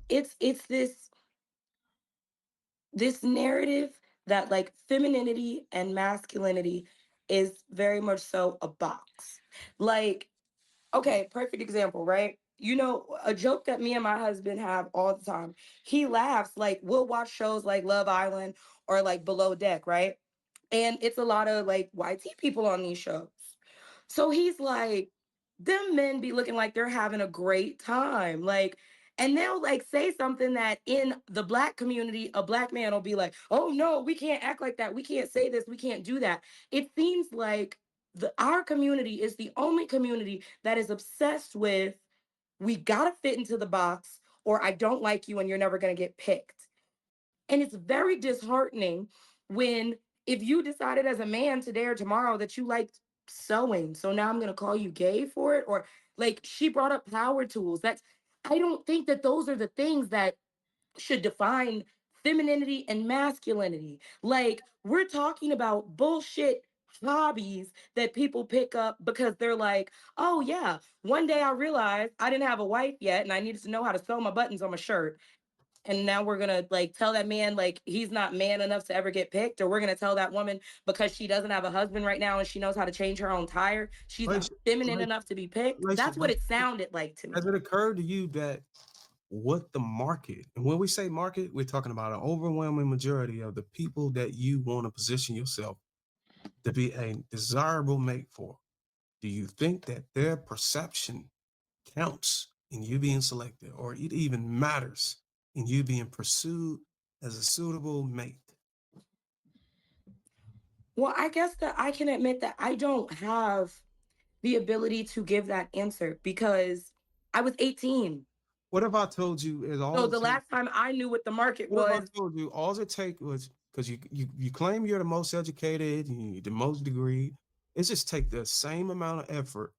it's this narrative that like femininity and masculinity is very much so a box. Like, okay, perfect example, right? You know, a joke that me and my husband have all the time. He laughs like we'll watch shows like Love Island or like Below Deck, right? And it's a lot of like YT people on these shows. So he's like, them men be looking like they're having a great time. Like, and they'll like say something that in the black community, a black man will be like, oh no, we can't act like that. We can't say this. We can't do that. It seems like our community is the only community that is obsessed with we gotta fit into the box, or I don't like you and you're never gonna get picked. And it's very disheartening when, if you decided as a man today or tomorrow that you liked sewing, so now I'm going to call you gay for it, or like she brought up power tools. I don't think that those are the things that should define femininity and masculinity. Like, we're talking about bullshit hobbies that people pick up because they're like, oh yeah, one day I realized I didn't have a wife yet and I needed to know how to sew my buttons on my shirt, and now we're gonna like tell that man like he's not man enough to ever get picked, or we're gonna tell that woman because she doesn't have a husband right now and she knows how to change her own tire, she's not Laisha, feminine Laisha, enough to be picked. Laisha, That's what it sounded like to has me. it occurred to you that what the market, and when we say market, we're talking about an overwhelming majority of the people that you want to position yourself to be a desirable mate for? Do you think that their perception counts in you being selected, or it even matters in you being pursued as a suitable mate? Well, I guess that I can admit that I don't have the ability to give that answer because I was 18. What if I told you is all So it the takes? last time I knew what the market What if I was, told you all it take was because you claim you're the most educated, you the most degree. It just take the same amount of effort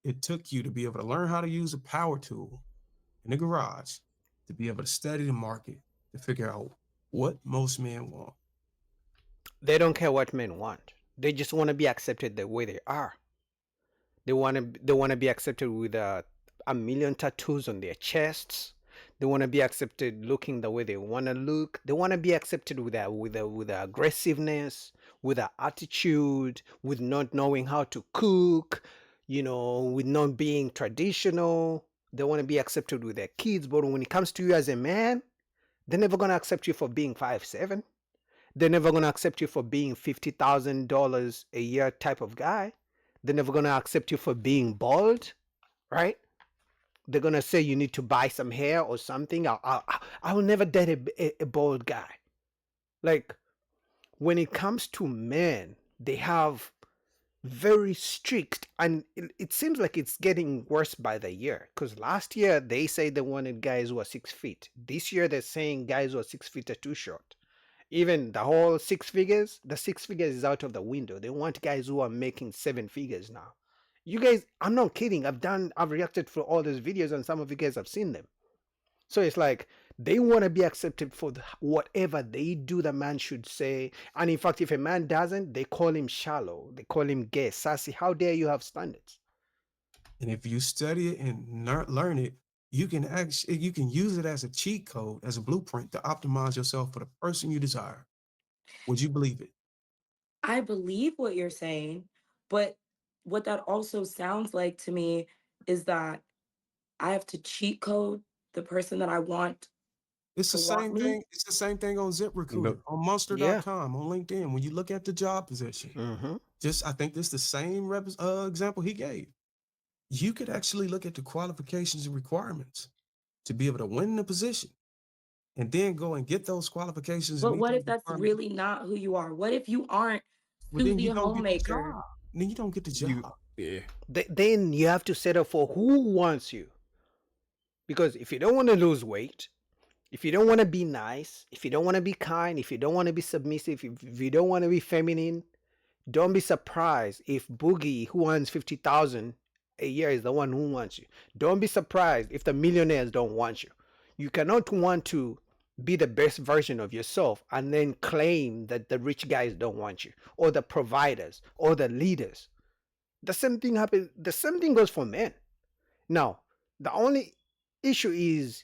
it took you to be able to learn how to use a power tool in the garage, to be able to study the market, to figure out what most men want. They don't care what men want. They just want to be accepted the way they are. They want to be accepted with a million tattoos on their chests. They want to be accepted looking the way they want to look. They want to be accepted with a aggressiveness, with an attitude, with not knowing how to cook, with not being traditional. They want to be accepted with their kids, but when it comes to you as a man, they're never gonna accept you for being 5'7". They're never gonna accept you for being $50,000 a year type of guy. They're never gonna accept you for being bald, right? They're gonna say you need to buy some hair or something. I will never date a bald guy. Like, when it comes to men, they have very strict, and it seems like it's getting worse by the year. Because last year they say they wanted guys who are 6 feet. This year they're saying guys who are 6 feet are too short. Even the whole the 6 figures is out of the window. They want guys who are making 7 figures now. You guys, I'm not kidding. I've reacted for all those videos, and some of you guys have seen them. So it's like they want to be accepted for whatever they do, the man should say. And in fact, if a man doesn't, they call him shallow. They call him gay, sassy. How dare you have standards? And if you study it and learn it, you can use it as a cheat code, as a blueprint to optimize yourself for the person you desire. Would you believe it? I believe what you're saying, but what that also sounds like to me is that I have to cheat code the person that I want It's the to want same me. thing. It's the same thing on No. ZipRecruiter, on Yeah. Monster.com, on LinkedIn. When you look at the job position, Mm-hmm. just I think this is the same example he gave. You could actually look at the qualifications and requirements to be able to win the position, and then go and get those qualifications and But meet what those if that's requirements. really not who you are? What if you aren't Well, then Susie you don't get the Homemaker? job. Then you don't get the You, job. yeah. Then you have to settle for who wants you. Because if you don't want to lose weight, if you don't want to be nice, if you don't want to be kind, if you don't want to be submissive, if you don't want to be feminine, don't be surprised if Boogie, who earns 50,000 a year, is the one who wants you. Don't be surprised if the millionaires don't want you. You cannot want to be the best version of yourself and then claim that the rich guys don't want you, or the providers, or the leaders. The same thing happens. The same thing goes for men. Now, the only issue is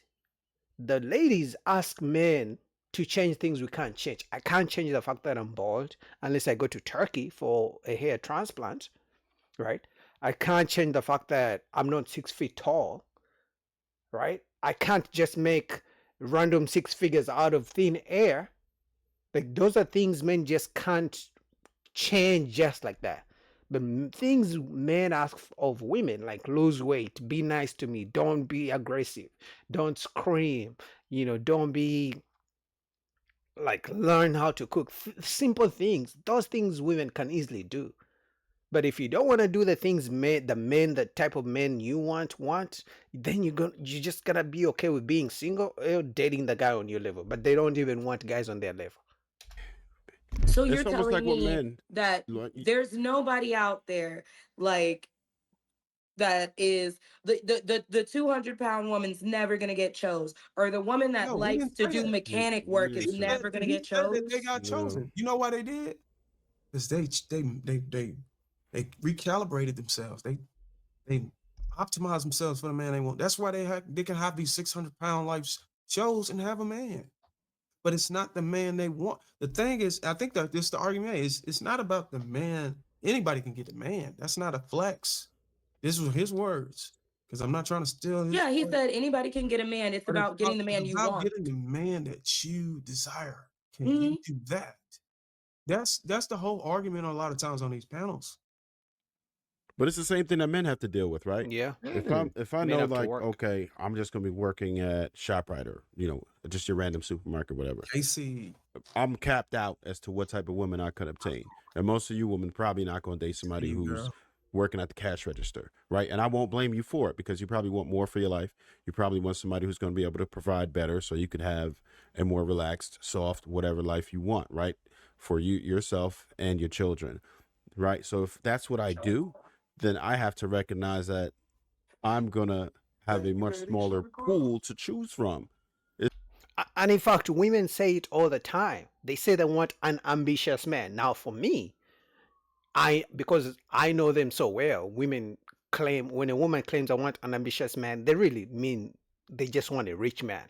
the ladies ask men to change things we can't change. I can't change the fact that I'm bald unless I go to Turkey for a hair transplant, right? I can't change the fact that I'm not 6 feet tall, right? I can't just make random six figures out of thin air. Like those are things men just can't change just like that. But things men ask of women, like lose weight, be nice to me, don't be aggressive, don't scream, don't be like learn how to cook. Simple things. Those things women can easily do. But if you don't want to do the things the type of men you want, then you just gotta be okay with being single or dating the guy on your level. But they don't even want guys on their level. So you're It's almost telling like with me men. that Like, there's nobody out there like that is the 200-pound woman's never gonna get chose, or the woman that No, we likes didn't to say do that. mechanic we work didn't is He say said, that. never gonna he get said that they chose. got No. chosen. You know why they did? Because they recalibrated themselves. They optimize themselves for the man they want. That's why they can have these 600-pound life shows and have a man. But it's not the man they want. The thing is, I think that this the argument is it's not about the man. Anybody can get a man. That's not a flex. This was his words. Because I'm not trying to steal his Yeah, he point. said anybody can get a man. It's But about getting the man it's you about want. getting the man that you desire. Can Mhm. you do that? That's the whole argument a lot of times on these panels. But it's the same thing that men have to deal with, right? Yeah. If I Men know have to like, work. okay, I'm just gonna be working at ShopRite or just your random supermarket, whatever. KC, I'm capped out as to what type of women I could obtain, and most of you women probably not gonna date somebody you who's girl. working at the cash register, right? And I won't blame you for it because you probably want more for your life. You probably want somebody who's going to be able to provide better so you could have a more relaxed, soft, whatever life you want, right? For you, yourself, and your children, right? So if that's what I do, then I have to recognize that I'm going to have a much smaller pool to choose from. And in fact, women say it all the time. They say they want an ambitious man. Now, for me, because I know them so well, when a woman claims I want an ambitious man, they really mean they just want a rich man.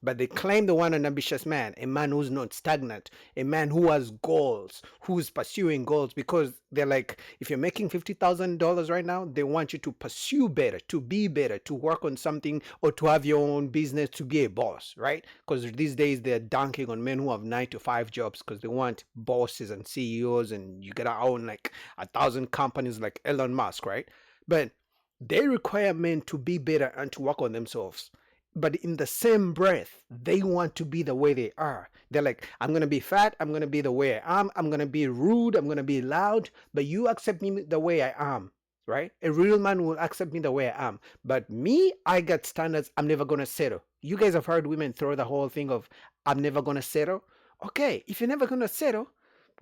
But they claim they want an ambitious man, a man who's not stagnant, a man who has goals, who's pursuing goals, because they're like, if you're making $50,000 right now, they want you to pursue better, to be better, to work on something, or to have your own business, to be a boss, right? Because these days they're dunking on men who have 9 to 5 jobs because they want bosses and CEOs, and you gotta own like 1,000 companies like Elon Musk, right? But they require men to be better and to work on themselves. But in the same breath, they want to be the way they are. They're like, I'm going to be fat. I'm going to be the way I am. I'm going to be rude. I'm going to be loud. But you accept me the way I am, right? A real man will accept me the way I am. But me, I got standards. I'm never going to settle. You guys have heard women throw the whole thing of, I'm never going to settle. Okay, if you're never going to settle,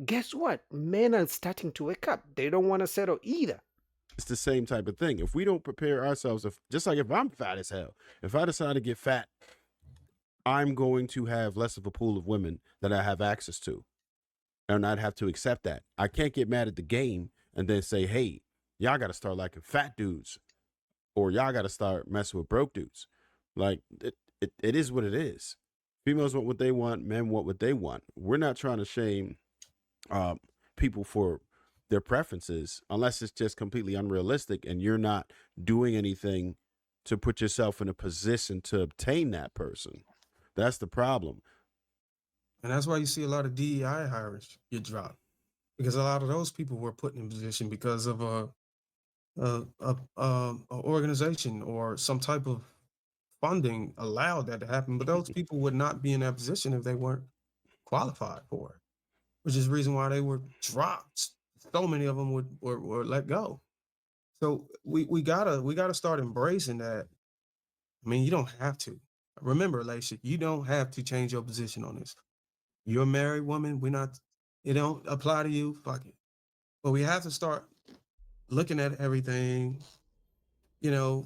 guess what? Men are starting to wake up. They don't want to settle either. It's the same type of thing. If we don't prepare ourselves, just like if I'm fat as hell, if I decide to get fat, I'm going to have less of a pool of women that I have access to, and I'd have to accept that. I can't get mad at the game and then say, hey, y'all got to start liking fat dudes, or y'all got to start messing with broke dudes. Like it is what it is. Females want what they want. Men want what they want. We're not trying to shame people for their preferences unless it's just completely unrealistic and you're not doing anything to put yourself in a position to obtain that person. That's the problem. And that's why you see a lot of DEI hires get dropped. Because a lot of those people were put in position because of a organization or some type of funding allowed that to happen. But those people would not be in that position if they weren't qualified for it, which is the reason why they were dropped. So many of them were let go. So we gotta start embracing that. I mean, you don't have to. Remember, Laisha, you don't have to change your position on this. You're a married woman. It don't apply to you. Fuck it. But we have to start looking at everything, the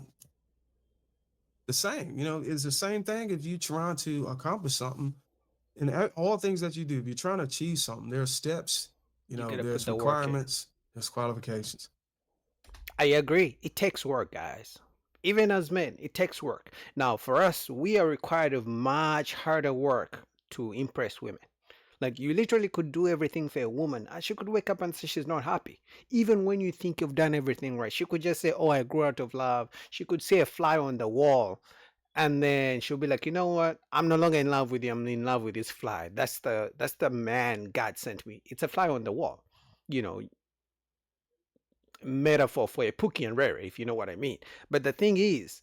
same. It's the same thing if you're trying to accomplish something. And all things that you do, if you're trying to achieve something, there are steps, You gotta put there's the work in. requirements, there's qualifications. I agree. It takes work, guys. Even as men, it takes work. Now, for us, we are required of much harder work to impress women. Like you literally could do everything for a woman, and she could wake up and say she's not happy. Even when you think you've done everything right, she could just say, "Oh, I grew out of love." She could say a fly on the wall, and then she'll be like, "You know what? I'm no longer in love with you. I'm in love with this fly. That's the man God sent me. It's a fly on the wall." You know, metaphor for a Pookie and Rare, if you know what I mean. But the thing is,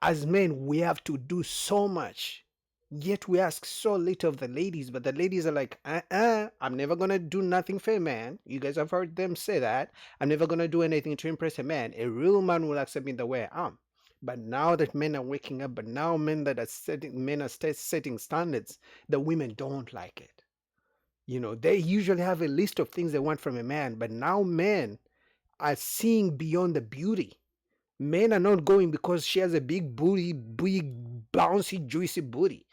as men, we have to do so much. Yet we ask so little of the ladies, but the ladies are like, I'm never gonna do nothing for a man. You guys have heard them say that. I'm never gonna do anything to impress a man. A real man will accept me the way I am. But now that men are waking up, but now men are setting standards, the women don't like it. You know, they usually have a list of things they want from a man, but now men are seeing beyond the beauty. Men are not going because she has a big booty, big, bouncy, juicy booty.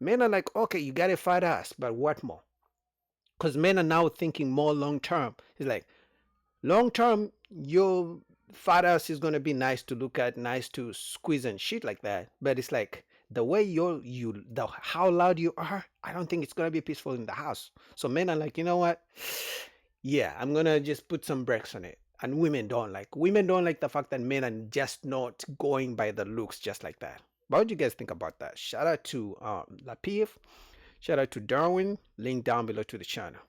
Men are like, okay, you got a fat ass, but what more? Because men are now thinking more long term. It's like, long term, your fat ass is gonna be nice to look at, nice to squeeze and shit like that. But it's like the way how loud you are, I don't think it's gonna be peaceful in the house. So men are like, you know what? Yeah, I'm gonna just put some brakes on it. And women don't like the fact that men are just not going by the looks just like that. What do you guys think about that? Shout out to Lapif. Shout out to Darwin. Link down below to the channel.